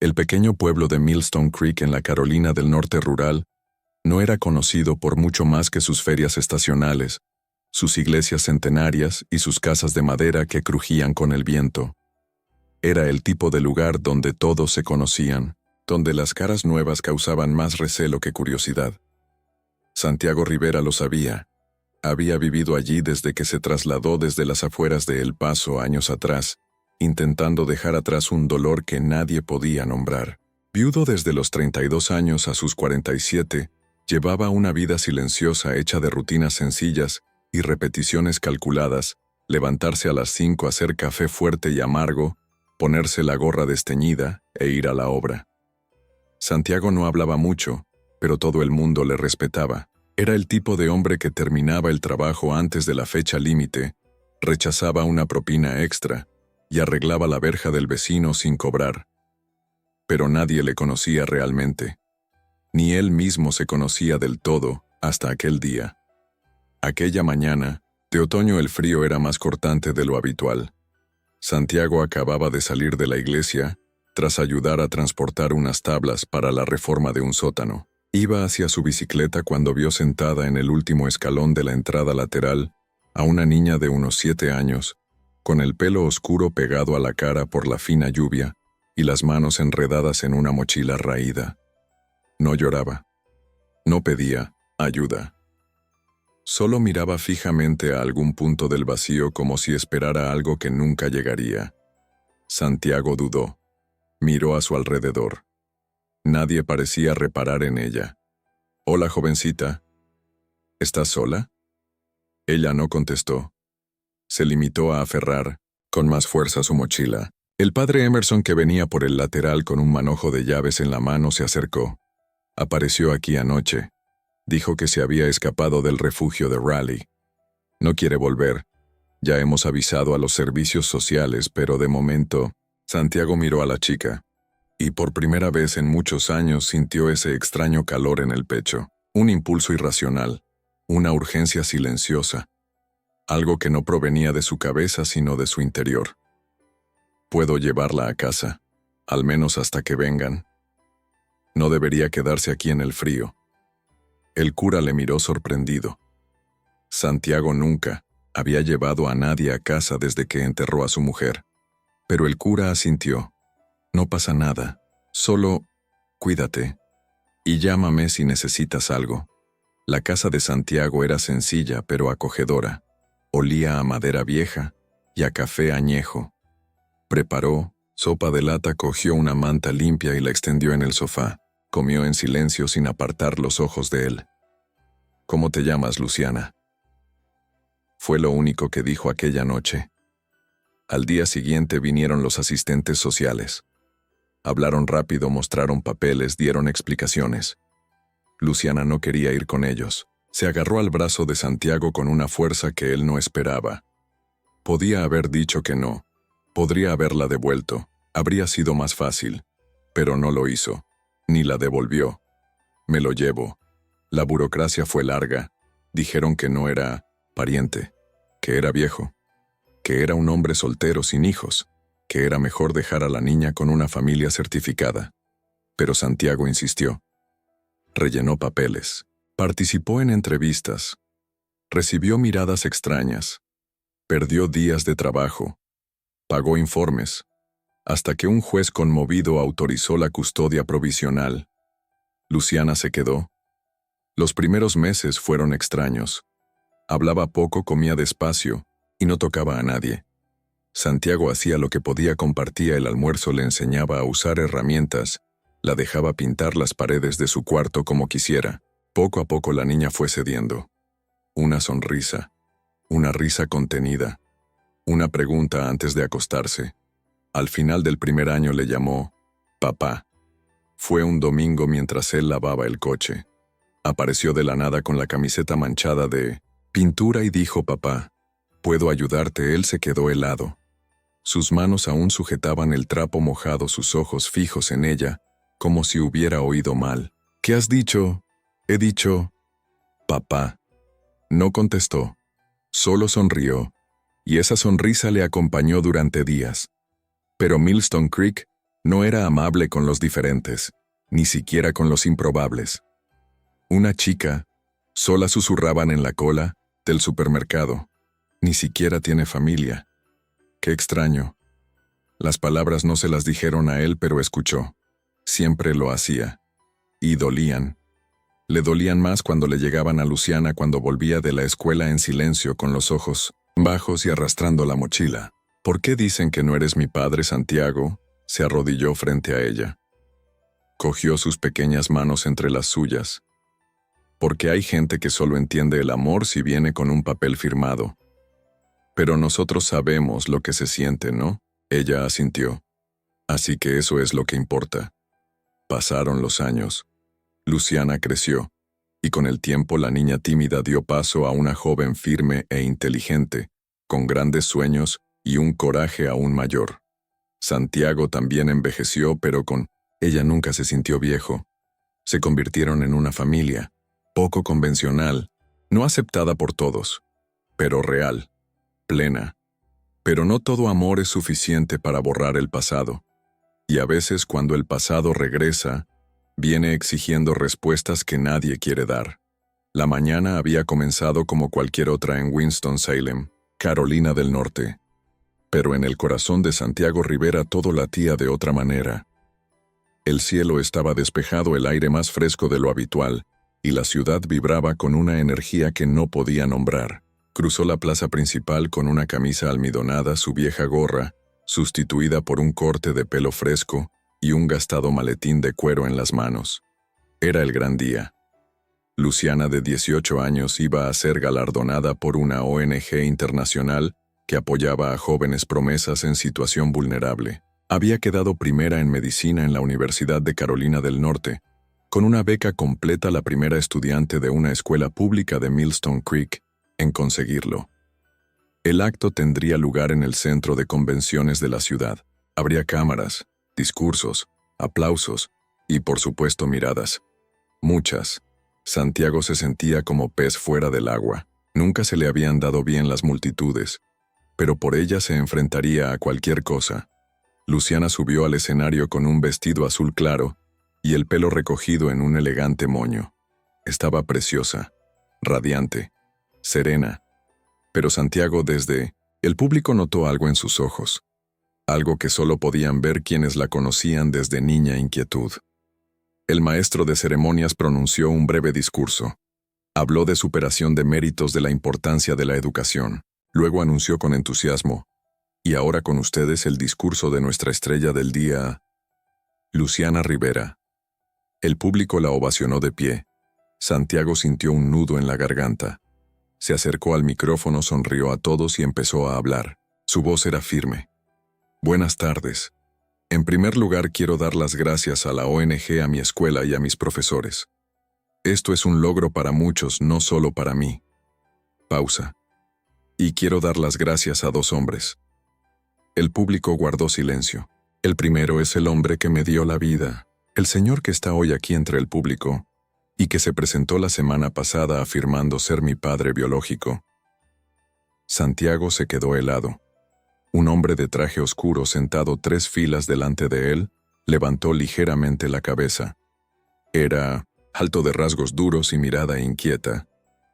El pequeño pueblo de Millstone Creek en la Carolina del Norte rural no era conocido por mucho más que sus ferias estacionales, sus iglesias centenarias y sus casas de madera que crujían con el viento. Era el tipo de lugar donde todos se conocían, donde las caras nuevas causaban más recelo que curiosidad. Santiago Rivera lo sabía. Había vivido allí desde que se trasladó desde las afueras de El Paso años atrás, intentando dejar atrás un dolor que nadie podía nombrar. Viudo desde los 32 años a sus 47, llevaba una vida silenciosa hecha de rutinas sencillas y repeticiones calculadas: levantarse a las 5, hacer café fuerte y amargo, ponerse la gorra desteñida e ir a la obra. Santiago no hablaba mucho, pero todo el mundo le respetaba. Era el tipo de hombre que terminaba el trabajo antes de la fecha límite, rechazaba una propina extra y arreglaba la verja del vecino sin cobrar. Pero nadie le conocía realmente. Ni él mismo se conocía del todo hasta aquel día. Aquella mañana, de otoño, el frío era más cortante de lo habitual. Santiago acababa de salir de la iglesia tras ayudar a transportar unas tablas para la reforma de un sótano. Iba hacia su bicicleta cuando vio sentada en el último escalón de la entrada lateral a una niña de unos 7 años, con el pelo oscuro pegado a la cara por la fina lluvia y las manos enredadas en una mochila raída. No lloraba. No pedía ayuda. Solo miraba fijamente a algún punto del vacío como si esperara algo que nunca llegaría. Santiago dudó. Miró a su alrededor. Nadie parecía reparar en ella. «Hola, jovencita. ¿Estás sola?» Ella no contestó. Se limitó a aferrar con más fuerza su mochila. El padre Emerson, que venía por el lateral con un manojo de llaves en la mano, se acercó. «Apareció aquí anoche. Dijo que se había escapado del refugio de Raleigh. No quiere volver. Ya hemos avisado a los servicios sociales, pero de momento...» Santiago miró a la chica, y por primera vez en muchos años sintió ese extraño calor en el pecho, un impulso irracional, una urgencia silenciosa, algo que no provenía de su cabeza sino de su interior. «Puedo llevarla a casa, al menos hasta que vengan. No debería quedarse aquí en el frío». El cura le miró sorprendido. Santiago nunca había llevado a nadie a casa desde que enterró a su mujer. Pero el cura asintió. «No pasa nada, solo cuídate y llámame si necesitas algo». La casa de Santiago era sencilla pero acogedora. Olía a madera vieja y a café añejo. Preparó sopa de lata, cogió una manta limpia y la extendió en el sofá. Comió en silencio sin apartar los ojos de él. «¿Cómo te llamas, Luciana?». Fue lo único que dijo aquella noche. Al día siguiente vinieron los asistentes sociales. Hablaron rápido, mostraron papeles, dieron explicaciones. Luciana no quería ir con ellos. Se agarró al brazo de Santiago con una fuerza que él no esperaba. Podía haber dicho que no. Podría haberla devuelto. Habría sido más fácil. Pero no lo hizo. Ni la devolvió. «Me lo llevo». La burocracia fue larga. Dijeron que no era pariente, que era viejo, que era un hombre soltero sin hijos, que era mejor dejar a la niña con una familia certificada. Pero Santiago insistió. Rellenó papeles, participó en entrevistas, recibió miradas extrañas, perdió días de trabajo, pagó informes, hasta que un juez conmovido autorizó la custodia provisional. Luciana se quedó. Los primeros meses fueron extraños. Hablaba poco, comía despacio y no tocaba a nadie. Santiago hacía lo que podía, compartía el almuerzo, le enseñaba a usar herramientas, la dejaba pintar las paredes de su cuarto como quisiera. Poco a poco la niña fue cediendo. Una sonrisa, una risa contenida, una pregunta antes de acostarse. Al final del primer año le llamó papá. Fue un domingo mientras él lavaba el coche. Apareció de la nada con la camiseta manchada de pintura y dijo: «Papá, ¿puedo ayudarte?». Él se quedó helado. Sus manos aún sujetaban el trapo mojado, sus ojos fijos en ella, como si hubiera oído mal. «¿Qué has dicho?». «He dicho papá». No contestó. Solo sonrió, y esa sonrisa le acompañó durante días. Pero Millstone Creek No era amable con los diferentes, ni siquiera con los improbables. Una chica, sola susurraban en la cola del supermercado. Ni siquiera tiene familia. Qué extraño. Las palabras no se las dijeron a él, pero escuchó. Siempre lo hacía. Y dolían. Le dolían más cuando le llegaban a Luciana cuando volvía de la escuela en silencio con los ojos bajos y arrastrando la mochila. ¿Por qué dicen que no eres mi padre, Santiago? Se arrodilló frente a ella. Cogió sus pequeñas manos entre las suyas. Porque hay gente que solo entiende el amor si viene con un papel firmado. Pero nosotros sabemos lo que se siente, ¿no? Ella asintió. Así que eso es lo que importa. Pasaron los años. Luciana creció, y con el tiempo la niña tímida dio paso a una joven firme e inteligente, con grandes sueños y un coraje aún mayor. Santiago también envejeció, pero con ella nunca se sintió viejo. Se convirtieron en una familia, poco convencional, no aceptada por todos, pero real, plena. Pero no todo amor es suficiente para borrar el pasado. Y a veces cuando el pasado regresa, viene exigiendo respuestas que nadie quiere dar. La mañana había comenzado como cualquier otra en Winston-Salem, Carolina del Norte. Pero en el corazón de Santiago Rivera todo latía de otra manera. El cielo estaba despejado, el aire más fresco de lo habitual, y la ciudad vibraba con una energía que no podía nombrar. Cruzó la plaza principal con una camisa almidonada, su vieja gorra, sustituida por un corte de pelo fresco, y un gastado maletín de cuero en las manos. Era el gran día. Luciana, de 18 años, iba a ser galardonada por una ONG internacional que apoyaba a jóvenes promesas en situación vulnerable. Había quedado primera en medicina en la Universidad de Carolina del Norte, con una beca completa, la primera estudiante de una escuela pública de Millstone Creek en conseguirlo. El acto tendría lugar en el centro de convenciones de la ciudad. Habría cámaras, discursos, aplausos y, por supuesto, miradas. Muchas. Santiago se sentía como pez fuera del agua. Nunca se le habían dado bien las multitudes, pero por ella se enfrentaría a cualquier cosa. Luciana subió al escenario con un vestido azul claro y el pelo recogido en un elegante moño. Estaba preciosa, radiante, serena. Pero Santiago, desde el público, notó algo en sus ojos. Algo que solo podían ver quienes la conocían desde niña: inquietud. El maestro de ceremonias pronunció un breve discurso. Habló de superación de méritos, de la importancia de la educación. Luego anunció con entusiasmo: y ahora con ustedes el discurso de nuestra estrella del día, Luciana Rivera. El público la ovacionó de pie. Santiago sintió un nudo en la garganta. Se acercó al micrófono, sonrió a todos y empezó a hablar. Su voz era firme. Buenas tardes. En primer lugar, quiero dar las gracias a la ONG, a mi escuela y a mis profesores. Esto es un logro para muchos, no solo para mí. Pausa. Y quiero dar las gracias a dos hombres. El público guardó silencio. El primero es el hombre que me dio la vida, el señor que está hoy aquí entre el público, y que se presentó la semana pasada afirmando ser mi padre biológico. Santiago se quedó helado. Un hombre de traje oscuro, sentado 3 filas delante de él, levantó ligeramente la cabeza. Era alto, de rasgos duros y mirada inquieta.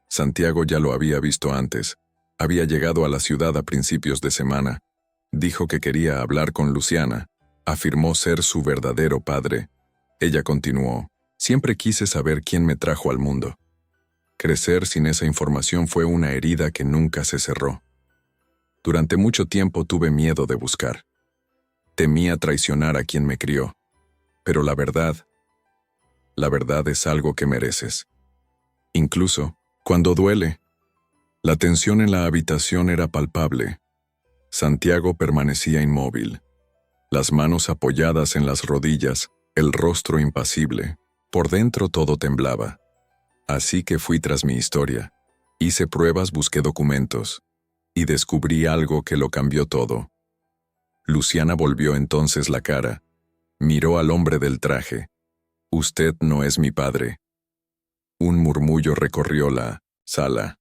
Santiago ya lo había visto antes. Había llegado a la ciudad a principios de semana. Dijo que quería hablar con Luciana. Afirmó ser su verdadero padre. Ella continuó: siempre quise saber quién me trajo al mundo. Crecer sin esa información fue una herida que nunca se cerró. Durante mucho tiempo tuve miedo de buscar. Temía traicionar a quien me crió. Pero la verdad es algo que mereces. Incluso cuando duele. La tensión en la habitación era palpable. Santiago permanecía inmóvil, las manos apoyadas en las rodillas, el rostro impasible. Por dentro todo temblaba. Así que fui tras mi historia. Hice pruebas, busqué documentos. Y descubrí algo que lo cambió todo. Luciana volvió entonces la cara. Miró al hombre del traje. Usted no es mi padre. Un murmullo recorrió la sala.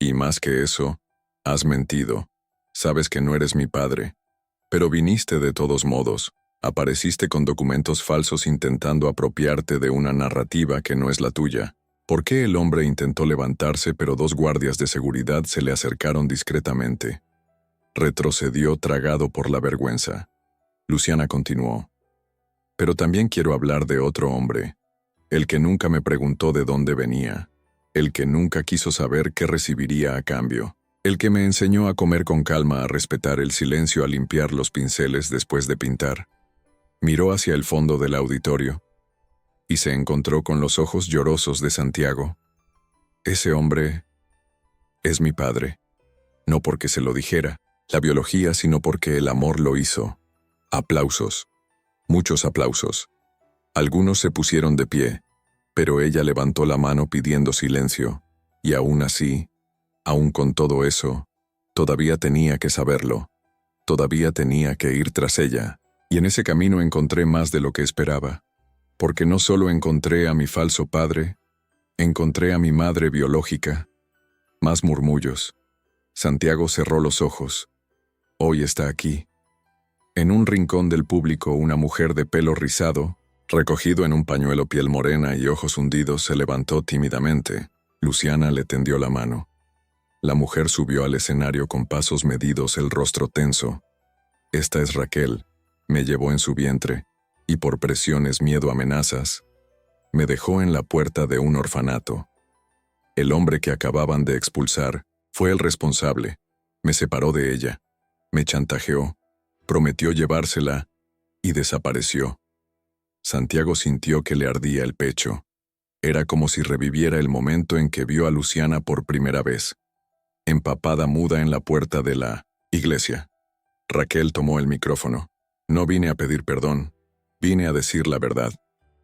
Y más que eso, has mentido. Sabes que no eres mi padre. Pero viniste de todos modos. Apareciste con documentos falsos intentando apropiarte de una narrativa que no es la tuya. ¿Por qué el hombre intentó levantarse pero 2 guardias de seguridad se le acercaron discretamente? Retrocedió tragado por la vergüenza. Luciana continuó. Pero también quiero hablar de otro hombre, el que nunca me preguntó de dónde venía, el que nunca quiso saber qué recibiría a cambio, el que me enseñó a comer con calma, a respetar el silencio, a limpiar los pinceles después de pintar. Miró hacia el fondo del auditorio y se encontró con los ojos llorosos de Santiago. Ese hombre es mi padre, no porque se lo dijera la biología, sino porque el amor lo hizo. Aplausos. Muchos aplausos. Algunos se pusieron de pie, pero ella levantó la mano pidiendo silencio, y aún así, aún con todo eso, todavía tenía que saberlo, todavía tenía que ir tras ella, y en ese camino encontré más de lo que esperaba, porque no solo encontré a mi falso padre, encontré a mi madre biológica. Más murmullos. Santiago cerró los ojos. Hoy está aquí. En un rincón del público, una mujer de pelo rizado, recogido en un pañuelo, piel morena y ojos hundidos, se levantó tímidamente. Luciana le tendió la mano. La mujer subió al escenario con pasos medidos, el rostro tenso. Esta es Raquel. Me llevó en su vientre, y por presiones, miedo, amenazas, me dejó en la puerta de un orfanato. El hombre que acababan de expulsar fue el responsable. Me separó de ella. Me chantajeó. Prometió llevársela y desapareció. Santiago sintió que le ardía el pecho. Era como si reviviera el momento en que vio a Luciana por primera vez, empapada, muda en la puerta de la iglesia. Raquel tomó el micrófono. No vine a pedir perdón, vine a decir la verdad.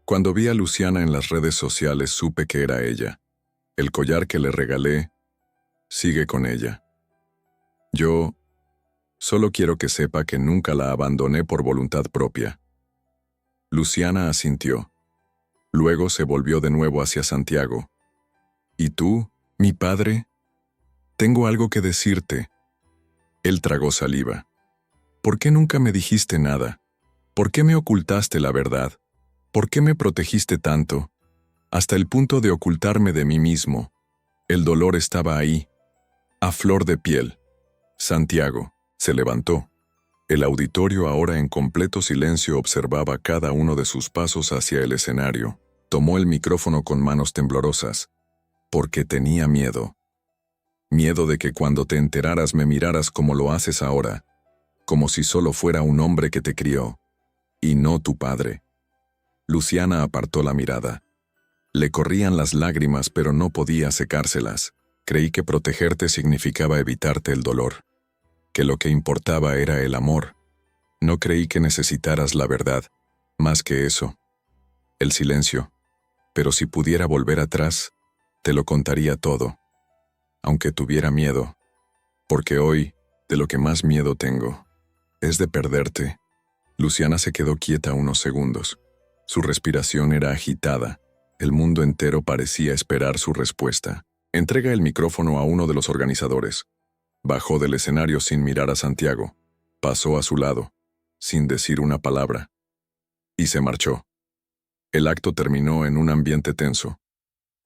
Cuando vi a Luciana en las redes sociales supe que era ella. El collar que le regalé sigue con ella. Yo solo quiero que sepa que nunca la abandoné por voluntad propia. Luciana asintió. Luego se volvió de nuevo hacia Santiago. ¿Y tú, mi padre? Tengo algo que decirte. Él tragó saliva. ¿Por qué nunca me dijiste nada? ¿Por qué me ocultaste la verdad? ¿Por qué me protegiste tanto? Hasta el punto de ocultarme de mí mismo. El dolor estaba ahí, a flor de piel. Santiago se levantó. El auditorio, ahora en completo silencio, observaba cada uno de sus pasos hacia el escenario. Tomó el micrófono con manos temblorosas, porque tenía miedo. Miedo de que cuando te enteraras me miraras como lo haces ahora, como si solo fuera un hombre que te crió, y no tu padre. Luciana apartó la mirada. Le corrían las lágrimas, pero no podía secárselas. Creí que protegerte significaba evitarte el dolor, que lo que importaba era el amor. No creí que necesitaras la verdad, más que eso. El silencio. Pero si pudiera volver atrás, te lo contaría todo. Aunque tuviera miedo. Porque hoy, de lo que más miedo tengo, es de perderte. Luciana se quedó quieta unos segundos. Su respiración era agitada. El mundo entero parecía esperar su respuesta. Entrega el micrófono a uno de los organizadores. Bajó del escenario sin mirar a Santiago. Pasó a su lado, sin decir una palabra. Y se marchó. El acto terminó en un ambiente tenso.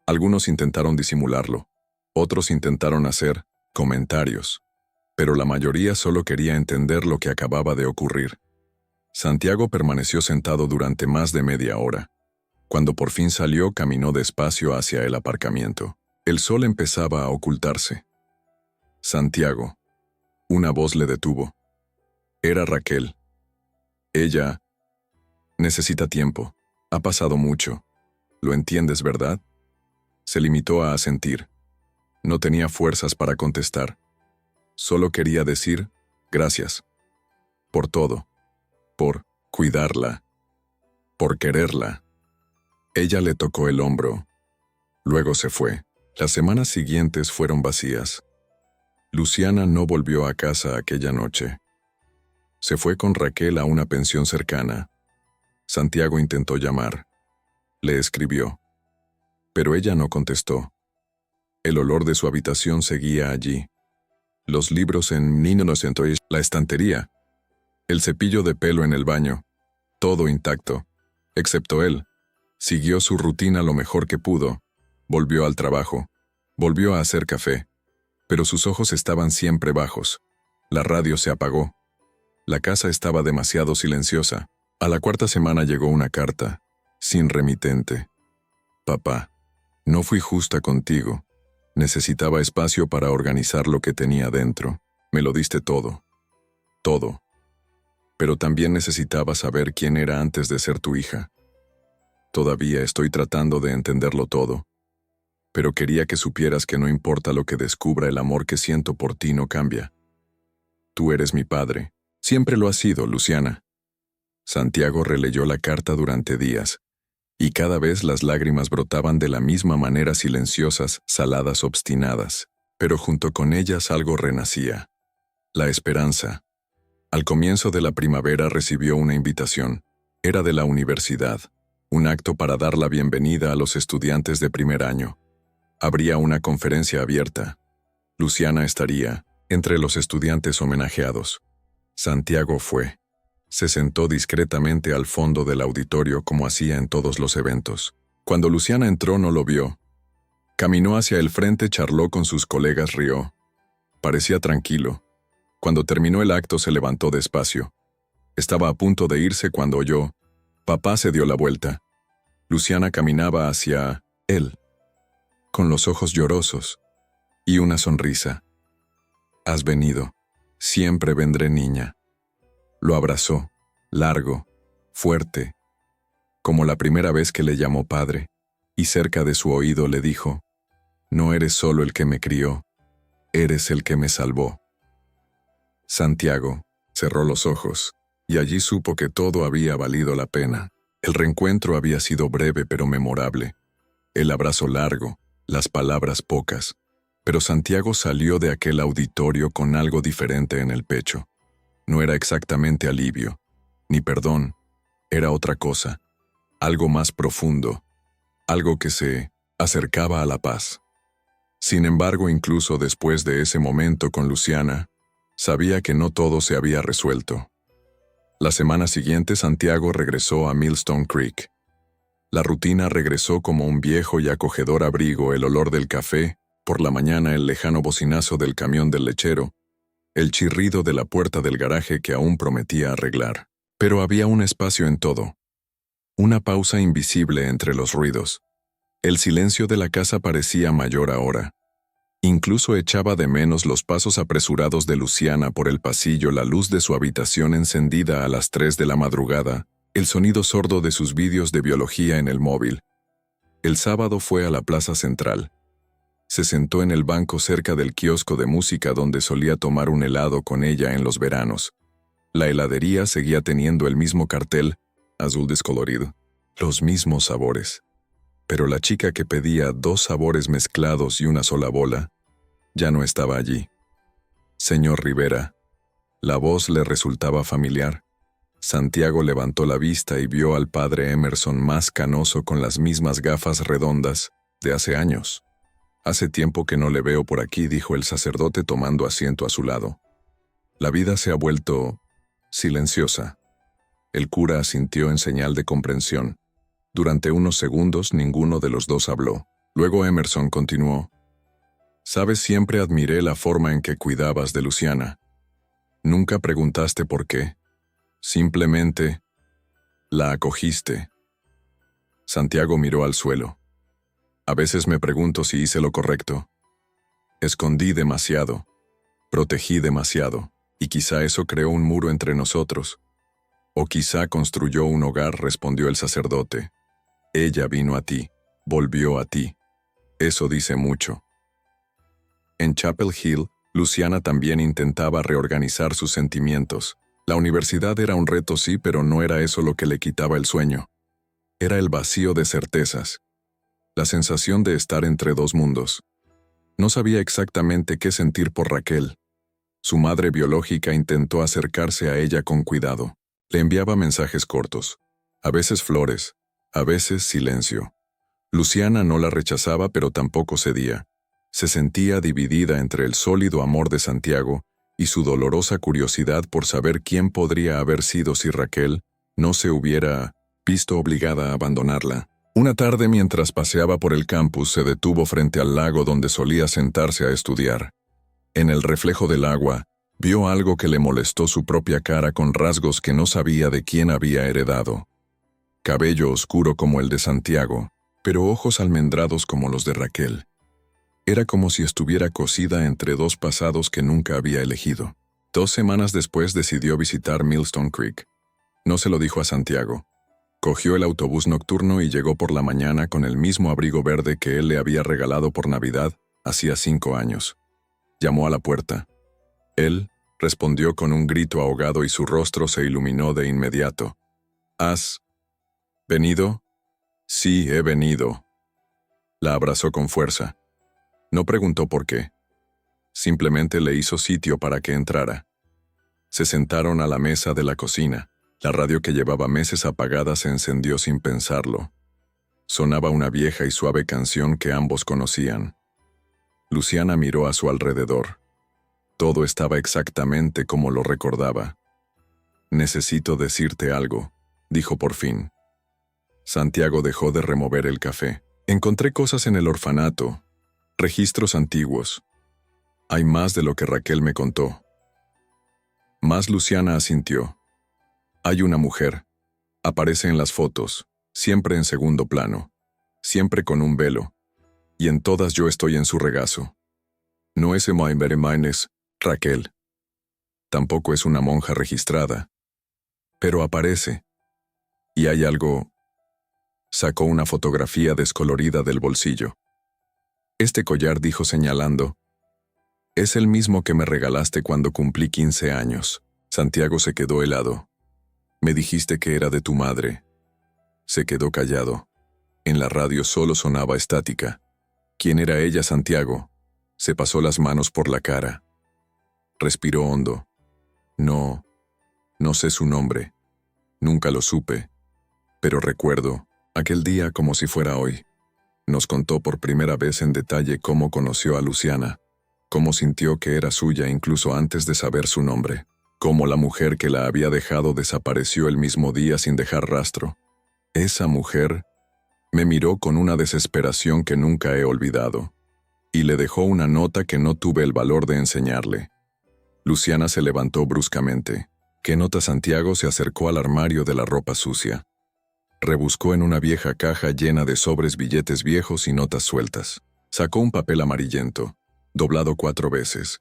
Algunos intentaron disimularlo. Otros intentaron hacer comentarios. Pero la mayoría solo quería entender lo que acababa de ocurrir. Santiago permaneció sentado durante más de media hora. Cuando por fin salió, caminó despacio hacia el aparcamiento. El sol empezaba a ocultarse. Santiago. Una voz le detuvo. Era Raquel. Ella necesita tiempo. Ha pasado mucho. ¿Lo entiendes, verdad? Se limitó a asentir. No tenía fuerzas para contestar. Solo quería decir gracias. Por todo. Por cuidarla. Por quererla. Ella le tocó el hombro. Luego se fue. Las semanas siguientes fueron vacías. Luciana no volvió a casa aquella noche. Se fue con Raquel a una pensión cercana. Santiago intentó llamar. Le escribió. Pero ella no contestó. El olor de su habitación seguía allí. Los libros en 1900, la estantería. El cepillo de pelo en el baño. todo intacto, excepto él. Siguió su rutina lo mejor que pudo, volvió al trabajo, volvió a hacer café, pero sus ojos estaban siempre bajos. La radio se apagó. La casa estaba demasiado silenciosa. A la cuarta semana llegó una carta, sin remitente. Papá, no fui justa contigo. Necesitaba espacio para organizar lo que tenía dentro. Me lo diste todo. Todo. Pero también necesitaba saber quién era antes de ser tu hija. Todavía estoy tratando de entenderlo todo. Pero quería que supieras que no importa lo que descubra, el amor que siento por ti no cambia. Tú eres mi padre. Siempre lo has sido, Luciana. Santiago releyó la carta durante días, y cada vez las lágrimas brotaban de la misma manera, silenciosas, saladas, obstinadas. Pero junto con ellas algo renacía. La esperanza. Al comienzo de la primavera recibió una invitación. Era de la universidad. Un acto para dar la bienvenida a los estudiantes de primer año. Habría una conferencia abierta. Luciana estaría entre los estudiantes homenajeados. Santiago fue. Se sentó discretamente al fondo del auditorio como hacía en todos los eventos. Cuando Luciana entró no lo vio. Caminó hacia el frente, charló con sus colegas, rió. Parecía tranquilo. Cuando terminó el acto se levantó despacio. Estaba a punto de irse cuando oyó. Papá se dio la vuelta. Luciana caminaba hacia él, con los ojos llorosos y una sonrisa. Has venido. Siempre vendré, niña. Lo abrazó, largo, fuerte, como la primera vez que le llamó padre, y cerca de su oído le dijo, no eres solo el que me crió, eres el que me salvó. Santiago cerró los ojos, y allí supo que todo había valido la pena. El reencuentro había sido breve pero memorable. El abrazo largo, las palabras pocas. Pero Santiago salió de aquel auditorio con algo diferente en el pecho. No era exactamente alivio, ni perdón, era otra cosa, algo más profundo, algo que se acercaba a la paz. Sin embargo, incluso después de ese momento con Luciana, sabía que no todo se había resuelto. La semana siguiente Santiago regresó a Millstone Creek. La rutina regresó como un viejo y acogedor abrigo, el olor del café, por la mañana el lejano bocinazo del camión del lechero, el chirrido de la puerta del garaje que aún prometía arreglar. Pero había un espacio en todo. Una pausa invisible entre los ruidos. El silencio de la casa parecía mayor ahora. Incluso echaba de menos los pasos apresurados de Luciana por el pasillo, la luz de su habitación encendida a las 3 de la madrugada, el sonido sordo de sus vídeos de biología en el móvil. El sábado fue a la plaza central. Se sentó en el banco cerca del kiosco de música donde solía tomar un helado con ella en los veranos. La heladería seguía teniendo el mismo cartel, azul descolorido, los mismos sabores. Pero la chica que pedía 2 sabores mezclados y una sola bola, ya no estaba allí. Señor Rivera. La voz le resultaba familiar. Santiago levantó la vista y vio al padre Emerson más canoso con las mismas gafas redondas de hace años. Hace tiempo que no le veo por aquí, dijo el sacerdote tomando asiento a su lado. La vida se ha vuelto silenciosa. El cura asintió en señal de comprensión. Durante unos segundos ninguno de los dos habló. Luego Emerson continuó. Sabes, siempre admiré la forma en que cuidabas de Luciana. Nunca preguntaste por qué. Simplemente la acogiste. Santiago miró al suelo. A veces me pregunto si hice lo correcto. Escondí demasiado, protegí demasiado, y quizá eso creó un muro entre nosotros. O quizá construyó un hogar, respondió el sacerdote. Ella vino a ti, volvió a ti. Eso dice mucho. En Chapel Hill, Luciana también intentaba reorganizar sus sentimientos. La universidad era un reto, sí, pero no era eso lo que le quitaba el sueño. Era el vacío de certezas. La sensación de estar entre dos mundos. No sabía exactamente qué sentir por Raquel. Su madre biológica intentó acercarse a ella con cuidado. Le enviaba mensajes cortos, a veces flores, a veces silencio. Luciana no la rechazaba, pero tampoco cedía. Se sentía dividida entre el sólido amor de Santiago y su dolorosa curiosidad por saber quién podría haber sido si Raquel no se hubiera visto obligada a abandonarla. Una tarde, mientras paseaba por el campus, se detuvo frente al lago donde solía sentarse a estudiar. En el reflejo del agua, vio algo que le molestó: su propia cara con rasgos que no sabía de quién había heredado. Cabello oscuro como el de Santiago, pero ojos almendrados como los de Raquel. Era como si estuviera cosida entre dos pasados que nunca había elegido. 2 semanas después decidió visitar Millstone Creek. No se lo dijo a Santiago. Cogió el autobús nocturno y llegó por la mañana con el mismo abrigo verde que él le había regalado por Navidad hacía 5 años. Llamó a la puerta. Él respondió con un grito ahogado y su rostro se iluminó de inmediato. ¿Has venido? Sí, he venido. La abrazó con fuerza. No preguntó por qué. Simplemente le hizo sitio para que entrara. Se sentaron a la mesa de la cocina. La radio que llevaba meses apagada se encendió sin pensarlo. Sonaba una vieja y suave canción que ambos conocían. Luciana miró a su alrededor. Todo estaba exactamente como lo recordaba. «Necesito decirte algo», dijo por fin. Santiago dejó de remover el café. «Encontré cosas en el orfanato, registros antiguos. Hay más de lo que Raquel me contó». Más Luciana asintió. «Hay una mujer. Aparece en las fotos, siempre en segundo plano, siempre con un velo, y en todas yo estoy en su regazo. No es es Raquel. Tampoco es una monja registrada. Pero aparece. Y hay algo». Sacó una fotografía descolorida del bolsillo. «Este collar», dijo señalando, «es el mismo que me regalaste cuando cumplí 15 años». Santiago se quedó helado. «Me dijiste que era de tu madre». Se quedó callado. En la radio solo sonaba estática. ¿Quién era ella, Santiago? Se pasó las manos por la cara. Respiró hondo. No sé su nombre. Nunca lo supe. Pero recuerdo aquel día como si fuera hoy. Nos contó por primera vez en detalle cómo conoció a Luciana, cómo sintió que era suya incluso antes de saber su nombre, cómo la mujer que la había dejado desapareció el mismo día sin dejar rastro. Esa mujer me miró con una desesperación que nunca he olvidado, y le dejó una nota que no tuve el valor de enseñarle. Luciana se levantó bruscamente. ¿Qué nota? Santiago se acercó al armario de la ropa sucia. Rebuscó en una vieja caja llena de sobres, billetes viejos y notas sueltas. Sacó un papel amarillento, doblado 4 veces.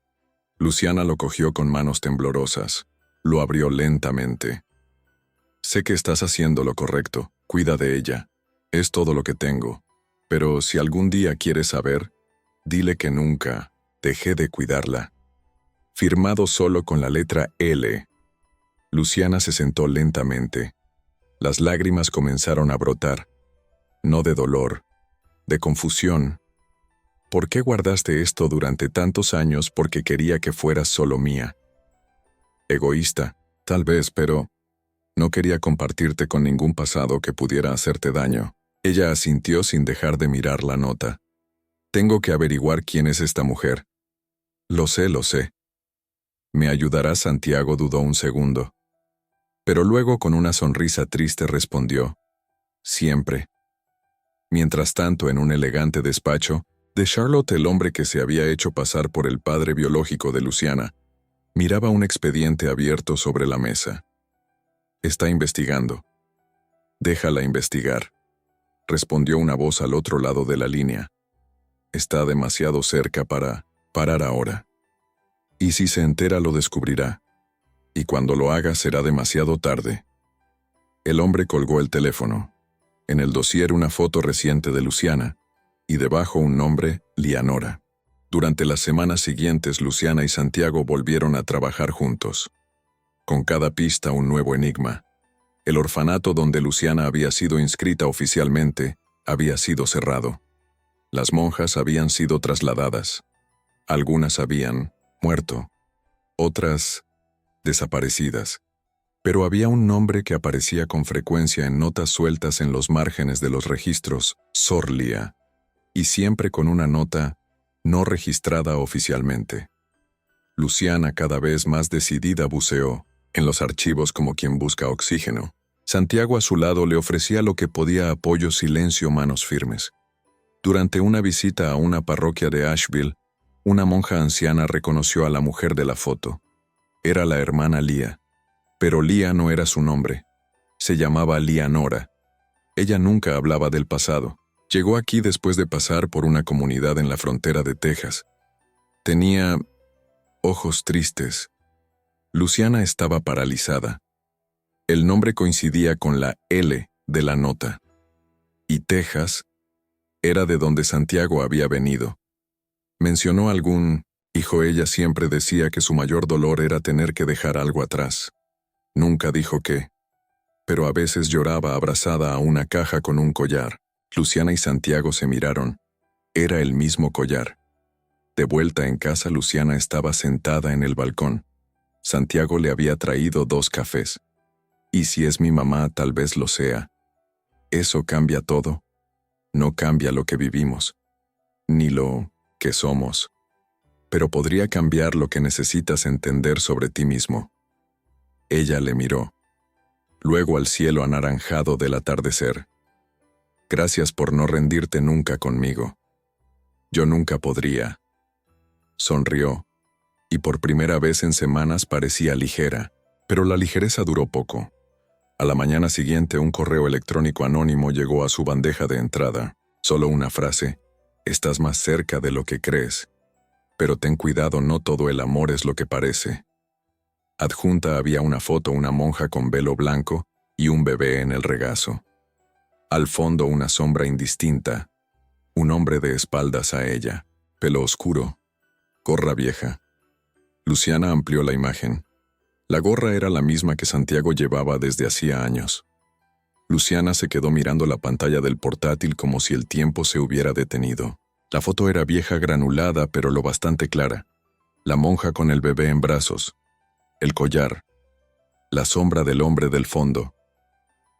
Luciana lo cogió con manos temblorosas. Lo abrió lentamente. «Sé que estás haciendo lo correcto. Cuida de ella. Es todo lo que tengo. Pero si algún día quieres saber, dile que nunca dejé de cuidarla». Firmado solo con la letra L. Luciana se sentó lentamente. Las lágrimas comenzaron a brotar. No de dolor, de confusión. ¿Por qué guardaste esto durante tantos años? Porque quería que fueras solo mía. Egoísta, tal vez, pero no quería compartirte con ningún pasado que pudiera hacerte daño. Ella asintió sin dejar de mirar la nota. «Tengo que averiguar quién es esta mujer». Lo sé. «¿Me ayudarás?» Santiago dudó un segundo. Pero luego con una sonrisa triste respondió, «Siempre». Mientras tanto, en un elegante despacho, de Charlotte, el hombre que se había hecho pasar por el padre biológico de Luciana, miraba un expediente abierto sobre la mesa. «Está investigando». «Déjala investigar», respondió una voz al otro lado de la línea. «Está demasiado cerca para parar ahora. Y si se entera, lo descubrirá. Y cuando lo haga será demasiado tarde». El hombre colgó el teléfono. En el dossier una foto reciente de Luciana, y debajo un nombre: Lianora. Durante las semanas siguientes, Luciana y Santiago volvieron a trabajar juntos. Con cada pista un nuevo enigma. El orfanato donde Luciana había sido inscrita oficialmente había sido cerrado. Las monjas habían sido trasladadas. Algunas habían muerto, otras desaparecidas. Pero había un nombre que aparecía con frecuencia en notas sueltas en los márgenes de los registros: Sorlia, y siempre con una nota no registrada oficialmente. Luciana, cada vez más decidida, buceó en los archivos como quien busca oxígeno. Santiago a su lado le ofrecía lo que podía: apoyo, silencio, manos firmes. Durante una visita a una parroquia de Asheville, una monja anciana reconoció a la mujer de la foto. Era la hermana Lía. Pero Lía no era su nombre. Se llamaba Leonora. Ella nunca hablaba del pasado. Llegó aquí después de pasar por una comunidad en la frontera de Texas. Tenía ojos tristes. Luciana estaba paralizada. El nombre coincidía con la L de la nota. Y Texas era de donde Santiago había venido. Mencionó algún hijo. Ella siempre decía que su mayor dolor era tener que dejar algo atrás. Nunca dijo qué, pero a veces lloraba abrazada a una caja con un collar. Luciana y Santiago se miraron. Era el mismo collar. De vuelta en casa, Luciana estaba sentada en el balcón. Santiago le había traído 2 cafés. Y si es mi mamá, tal vez lo sea. ¿Eso cambia todo? No cambia lo que vivimos, ni lo que somos. Pero podría cambiar lo que necesitas entender sobre ti mismo. Ella le miró. Luego al cielo anaranjado del atardecer. Gracias por no rendirte nunca conmigo. Yo nunca podría. Sonrió, y por primera vez en semanas parecía ligera, pero la ligereza duró poco. A la mañana siguiente, un correo electrónico anónimo llegó a su bandeja de entrada. Solo una frase: estás más cerca de lo que crees. Pero ten cuidado, no todo el amor es lo que parece. Adjunta había una foto: una monja con velo blanco y un bebé en el regazo. Al fondo, una sombra indistinta. Un hombre de espaldas a ella, pelo oscuro, gorra vieja. Luciana amplió la imagen. La gorra era la misma que Santiago llevaba desde hacía años. Luciana se quedó mirando la pantalla del portátil como si el tiempo se hubiera detenido. La foto era vieja, granulada, pero lo bastante clara. La monja con el bebé en brazos. El collar. La sombra del hombre del fondo.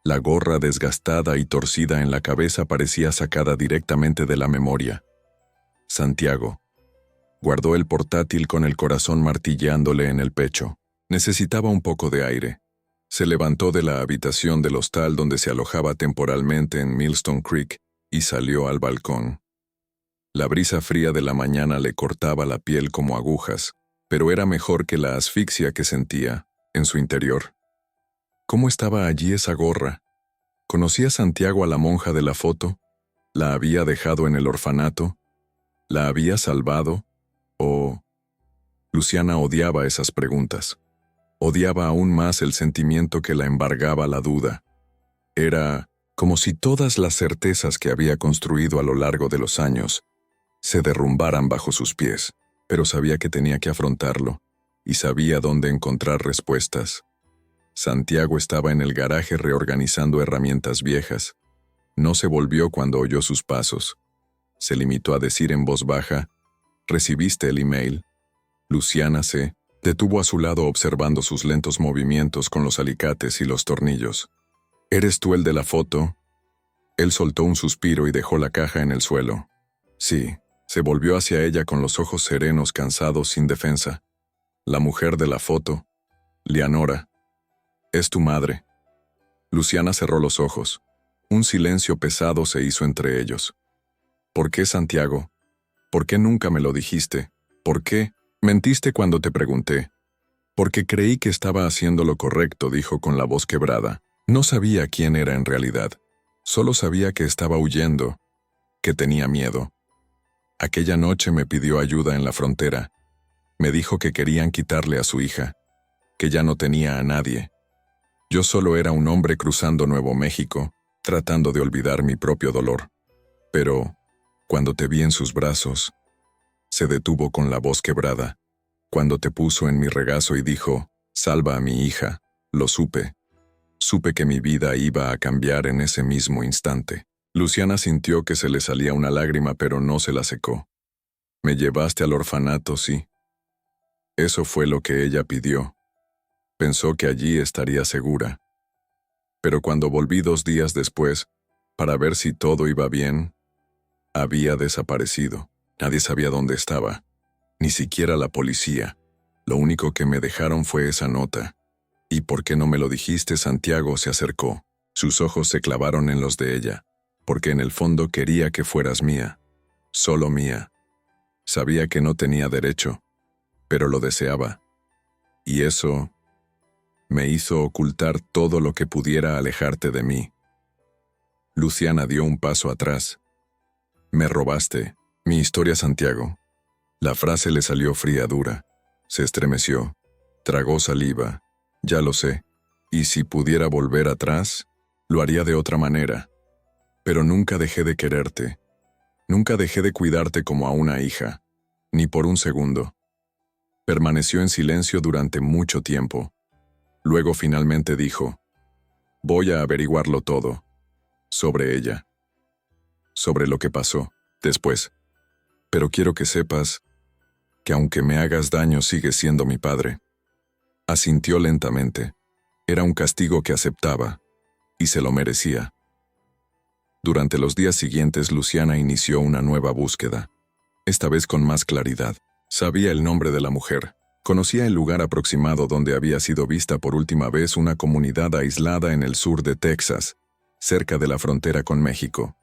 La gorra desgastada y torcida en la cabeza parecía sacada directamente de la memoria. Santiago guardó el portátil con el corazón martillándole en el pecho. Necesitaba un poco de aire. Se levantó de la habitación del hostal donde se alojaba temporalmente en Millstone Creek y salió al balcón. La brisa fría de la mañana le cortaba la piel como agujas, pero era mejor que la asfixia que sentía en su interior. ¿Cómo estaba allí esa gorra? ¿Conocía Santiago a la monja de la foto? ¿La había dejado en el orfanato? ¿La había salvado? ¿O...? Luciana odiaba esas preguntas. Odiaba aún más el sentimiento que la embargaba la duda. Era como si todas las certezas que había construido a lo largo de los años se derrumbaran bajo sus pies, pero sabía que tenía que afrontarlo, y sabía dónde encontrar respuestas. Santiago estaba en el garaje reorganizando herramientas viejas. No se volvió cuando oyó sus pasos. Se limitó a decir en voz baja: ¿recibiste el email? Luciana se detuvo a su lado observando sus lentos movimientos con los alicates y los tornillos. ¿Eres tú el de la foto? Él soltó un suspiro y dejó la caja en el suelo. Sí, se volvió hacia ella con los ojos serenos, cansados, sin defensa. La mujer de la foto, Leonora. Es tu madre. Luciana cerró los ojos. Un silencio pesado se hizo entre ellos. ¿Por qué, Santiago? ¿Por qué nunca me lo dijiste? ¿Por qué? Mentiste cuando te pregunté. Porque creí que estaba haciendo lo correcto, dijo con la voz quebrada. No sabía quién era en realidad. Solo sabía que estaba huyendo, que tenía miedo. Aquella noche me pidió ayuda en la frontera. Me dijo que querían quitarle a su hija, que ya no tenía a nadie. Yo solo era un hombre cruzando Nuevo México, tratando de olvidar mi propio dolor. Pero, cuando te vi en sus brazos, se detuvo con la voz quebrada. Cuando te puso en mi regazo y dijo: salva a mi hija, lo supe. Supe que mi vida iba a cambiar en ese mismo instante. Luciana sintió que se le salía una lágrima, pero no se la secó. Me llevaste al orfanato, sí. Eso fue lo que ella pidió. Pensó que allí estaría segura. Pero cuando volví 2 días después, para ver si todo iba bien, había desaparecido. Nadie sabía dónde estaba, ni siquiera la policía. Lo único que me dejaron fue esa nota. ¿Y por qué no me lo dijiste? Santiago se acercó. Sus ojos se clavaron en los de ella, porque en el fondo quería que fueras mía, solo mía. Sabía que no tenía derecho, pero lo deseaba. Y eso me hizo ocultar todo lo que pudiera alejarte de mí. Luciana dio un paso atrás. Me robaste mi historia, Santiago. La frase le salió fría, dura. Se estremeció. Tragó saliva. Ya lo sé. Y si pudiera volver atrás, lo haría de otra manera. Pero nunca dejé de quererte. Nunca dejé de cuidarte como a una hija. Ni por un segundo. Permaneció en silencio durante mucho tiempo. Luego finalmente dijo: voy a averiguarlo todo. Sobre ella. Sobre lo que pasó después. Pero quiero que sepas que aunque me hagas daño sigues siendo mi padre. Asintió lentamente. Era un castigo que aceptaba, y se lo merecía. Durante los días siguientes Luciana inició una nueva búsqueda, esta vez con más claridad. Sabía el nombre de la mujer. Conocía el lugar aproximado donde había sido vista por última vez, una comunidad aislada en el sur de Texas, cerca de la frontera con México.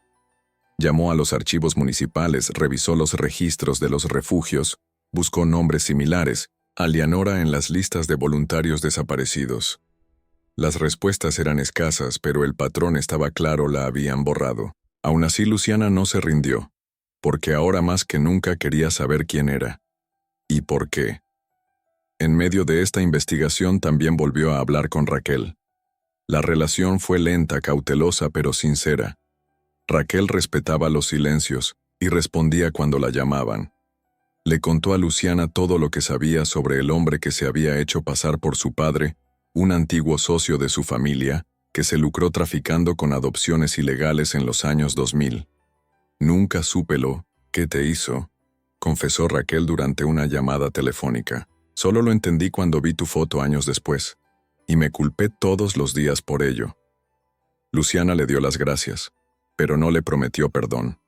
Llamó a los archivos municipales, revisó los registros de los refugios, buscó nombres similares a Leonora en las listas de voluntarios desaparecidos. Las respuestas eran escasas, pero el patrón estaba claro: la habían borrado. Aún así, Luciana no se rindió, porque ahora más que nunca quería saber quién era. ¿Y por qué? En medio de esta investigación también volvió a hablar con Raquel. La relación fue lenta, cautelosa, pero sincera. Raquel respetaba los silencios y respondía cuando la llamaban. Le contó a Luciana todo lo que sabía sobre el hombre que se había hecho pasar por su padre, un antiguo socio de su familia, que se lucró traficando con adopciones ilegales en los años 2000. Nunca supe lo que te hizo, confesó Raquel durante una llamada telefónica. Solo lo entendí cuando vi tu foto años después, y me culpé todos los días por ello. Luciana le dio las gracias, pero no le prometió perdón.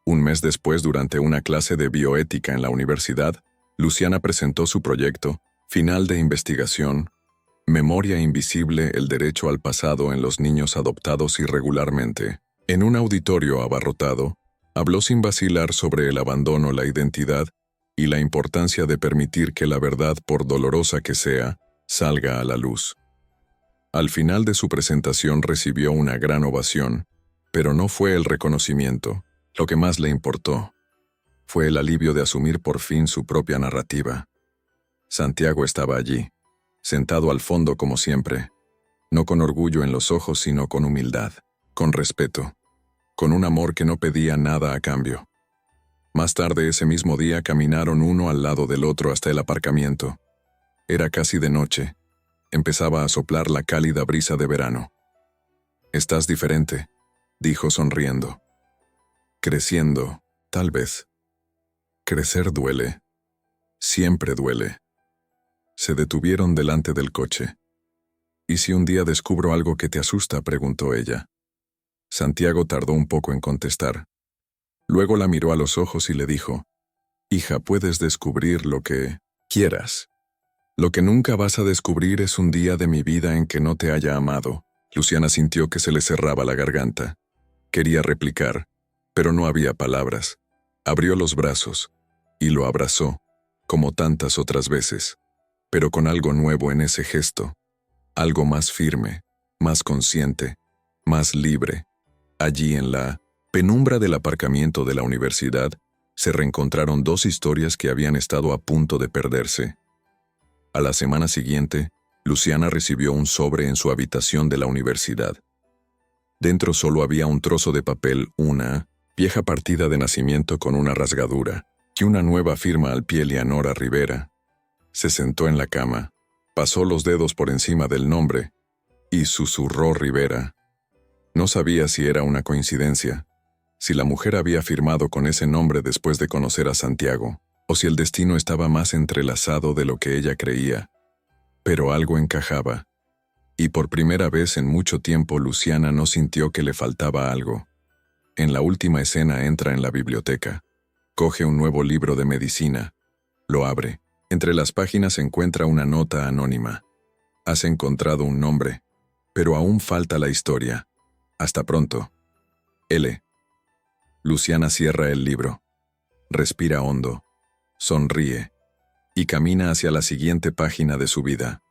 Un mes después, durante una clase de bioética en la universidad, Luciana presentó su proyecto final de investigación: Memoria invisible, el derecho al pasado en los niños adoptados irregularmente. En un auditorio abarrotado, habló sin vacilar sobre el abandono, la identidad y la importancia de permitir que la verdad, por dolorosa que sea, salga a la luz. Al final de su presentación recibió una gran ovación, pero no fue el reconocimiento. Lo que más le importó fue el alivio de asumir por fin su propia narrativa. Santiago estaba allí, sentado al fondo como siempre, no con orgullo en los ojos, sino con humildad, con respeto, con un amor que no pedía nada a cambio. Más tarde ese mismo día caminaron uno al lado del otro hasta el aparcamiento. Era casi de noche. Empezaba a soplar la cálida brisa de verano. «Estás diferente», dijo sonriendo. «Creciendo, tal vez». Crecer duele. Siempre duele. Se detuvieron delante del coche. «¿Y si un día descubro algo que te asusta?», preguntó ella. Santiago tardó un poco en contestar. Luego la miró a los ojos y le dijo: «Hija, puedes descubrir lo que quieras. Lo que nunca vas a descubrir es un día de mi vida en que no te haya amado». Luciana sintió que se le cerraba la garganta. Quería replicar, pero no había palabras. Abrió los brazos y lo abrazó, como tantas otras veces, pero con algo nuevo en ese gesto, algo más firme, más consciente, más libre. Allí en la penumbra del aparcamiento de la universidad, se reencontraron dos historias que habían estado a punto de perderse. A la semana siguiente, Luciana recibió un sobre en su habitación de la universidad. Dentro solo había un trozo de papel, una vieja partida de nacimiento con una rasgadura, y una nueva firma al pie: Leonora Rivera. Se sentó en la cama, pasó los dedos por encima del nombre y susurró: Rivera. No sabía si era una coincidencia, si la mujer había firmado con ese nombre después de conocer a Santiago, o si el destino estaba más entrelazado de lo que ella creía. Pero algo encajaba, y por primera vez en mucho tiempo Luciana no sintió que le faltaba algo. En la última escena entra en la biblioteca, coge un nuevo libro de medicina, lo abre. Entre las páginas encuentra una nota anónima. Has encontrado un nombre, pero aún falta la historia. Hasta pronto. L. Luciana cierra el libro. Respira hondo, sonríe y camina hacia la siguiente página de su vida.